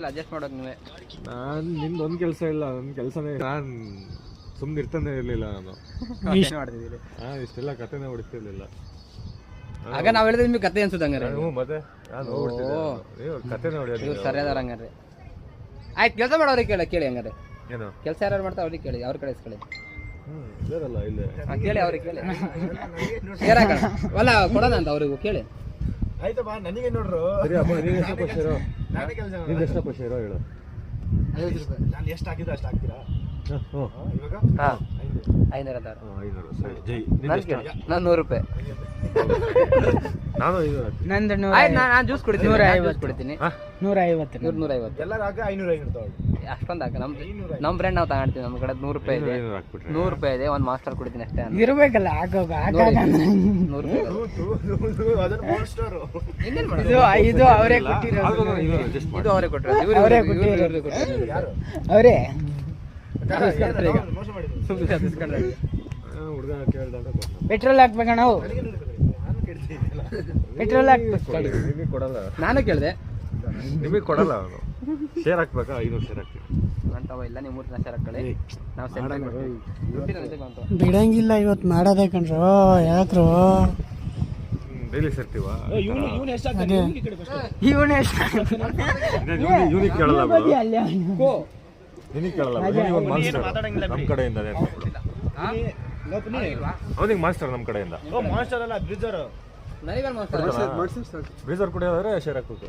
Adjust ಮಾಡೋದು ನೀವೇ. ನಾನು ನಿಂದು ಒಂದು ಕೆಲಸ ಇಲ್ಲ, ನನ್ನ ಕೆಲಸನೇ ನಾನು ಸುಮ್ಮನೆ ಇರ್ತಾನೆ ಇರಲಿಲ್ಲ. ನಾನು ಮಾಡ್ತಿದ್ದೀರಿ ಇಷ್ಟೆಲ್ಲ ಕಥೆನೇ ಹೊಡಿತಿರ್ಲಿಲ್ಲ. ಆಗ ನಾವು ಹೇಳಿದ್ರೆ ನಿಮ್ಗೆ ಕತೆ ಅನ್ಸುತ್ತೆ ಹಂಗಾರೆ. ಮತ್ತೆ ನಾನು ಹೋಗ್ಬಿಡ್ತಿದ್ದೆ, ಕಥೆನೇ ಹೊಡಿಯೋದು. ಸರಿ ಅದಾರ ಹಂಗಾರೆ. ಆಯ್ತು, ಕೆಲಸ ಮಾಡೋರಿಗೆ ಕೇಳಿ ಹಂಗಾರೆ. ಏನು ಕೆಲಸ ಯಾರು ಮಾಡ್ತಾರೆ ಅವ್ರಿಗೆ ಕೇಳಿ, ಅವ್ರ ಕಡೆ ಇಸ್ಕೊಳ್ಳಿ. ಇದಾರಲ್ಲ ಇಲ್ಲೇ ಕೇಳಿ ಅವ್ರಿಗೆ ಕೇಳಿ. ಅಲ್ಲ ಕೊಡೋಣ ಅಂತ ಅವ್ರಿಗೂ ಕೇಳಿ. ಆಯ್ತಪ್ಪ, ನನಗೆ ನೋಡ್ರು. ಸರಿ ಅಪ್ಪ, ನೀನು ಎಷ್ಟು ಪಕ್ಷ ಇರೋ, ನಾನೇ ಕೆಲಸ ನಿಂದು ಎಷ್ಟು ಪಕ್ಷ ಇರೋ ಹೇಳು. 50 ರೂಪಾಯಿ. ನಾನು ಎಷ್ಟು ಹಾಕಿದ್ರೆ ಅಷ್ಟು ಹಾಕ್ತೀರಾ ಇವಾಗ? ಹಾಂ 500 ಅದಾರ. 500 ಸರಿ. ಜೈ ನಾನು 100 ರೂಪಾಯಿ. ನಾನು 500 ನಂದು ನಾನು ಜ್ಯೂಸ್ ಕುಡಿತೀನಿ. 150 ಕುಡಿತೀನಿ. 150 150 ಎಲ್ಲರೂ ಹಾಕಿ 500 ತಗೊಳ್ಳಿ. ಅಷ್ಟೊಂದು ಹಾಕ. ನಮ್ಮ ಫ್ರೆಂಡ್ ನಾವು ತಗೊಂಡ್ತೀವಿ. ನಮ್ಮ ಕಡೆ 100 ರೂಪಾಯಿ ಇದೆ. 100 ರೂಪಾಯಿ ಇದೆ. ಒಂದು ಮಾಸ್ಟರ್ ಕುಡಿತೀನಿ ಅಷ್ಟೇ. ಇರ್ಬೇಕಲ್ಲ ಹಾಕೋಗ 100 ರೂಪಾಯಿ. ಅದನ್ನ ಮೋಸ್ಟರು ಇನ್ನೇನು ಮಾಡೋದು? ಇದು ಅವರೇ ಕೊಟ್ಟಿರೋದು. ಅಡ್ಜಸ್ಟ್ ಇದು ಅವರೇ ಕೊಟ್ಟರು. ಅವರೇ ಕೊಟ್ಟಿರೋದು. ಯಾರು ಅವರೇ ಮೋಸ ಮಾಡಿದ್ರು. ಹುಡುಗ ಕೇಳ್ದಾಗ ಪೆಟ್ರೋಲ್ ಹಾಕ್ಬೇಕ ನಾವು. ನಾನು ಕೇಳ್ತಿದ್ದಿಲ್ಲ. ಪೆಟ್ರೋಲ್ ಹಾಕ್ಬೇಕು. ನಿಮಗೆ ಕೊಡಲ್ಲ, ನಾನು ಕೇಳಿದೆ. ನಿಮಗೆ ಕೊಡಲ್ಲ. ಅವನು ಶೇರ್ ಹಾಕ್ಬೇಕಾ? 500 ಶೇರ್ ಹಾಕ್ತೀವಿ ಅಂತವ ಇಲ್ಲ. ನೀವು 3 ಶೇರ್ ಹಾಕೊಳ್ಳಿ. ನಾವು ಸೆಂಟ್ ಬಿಡಂಗಿಲ್ಲ ಇವತ್ತು ಮಾಡೋದೇ ಕಣ್ರು. ಯಾಕ್ರು ಡೈಲಿ ಸೇರ್ತೀವ? ಇವನು ಎಷ್ಟು ಹಾಕ್ತಾನೆ? ಈ ಕಡೆ first. ಇವನೇ ಯೂನಿಕ್ ಕೇಳಲ್ಲ ಬಿಡು, ಅಲ್ಲಿ ನಿನಗೆ ಕೇಳಲ್ಲ. ಒಂದು ಮಾಸ್ಟರ್ ನಮ್ಮ ಕಡೆಯಿಂದ ಅವನಿಗೆ ಮಾಸ್ಟರ್ ನಮ್ಮ ಕಡೆಯಿಂದ. ಓ ಮಾಸ್ಟರ್ ಅಲ್ಲ, ಬ್ರಿಜರ್. ನನಗೆ ಬ್ರೀಸರ್ ಕುಡಿಯೋದ್ರೆ ಶೇರ್ ಹಾಕ್ಬೇಕು.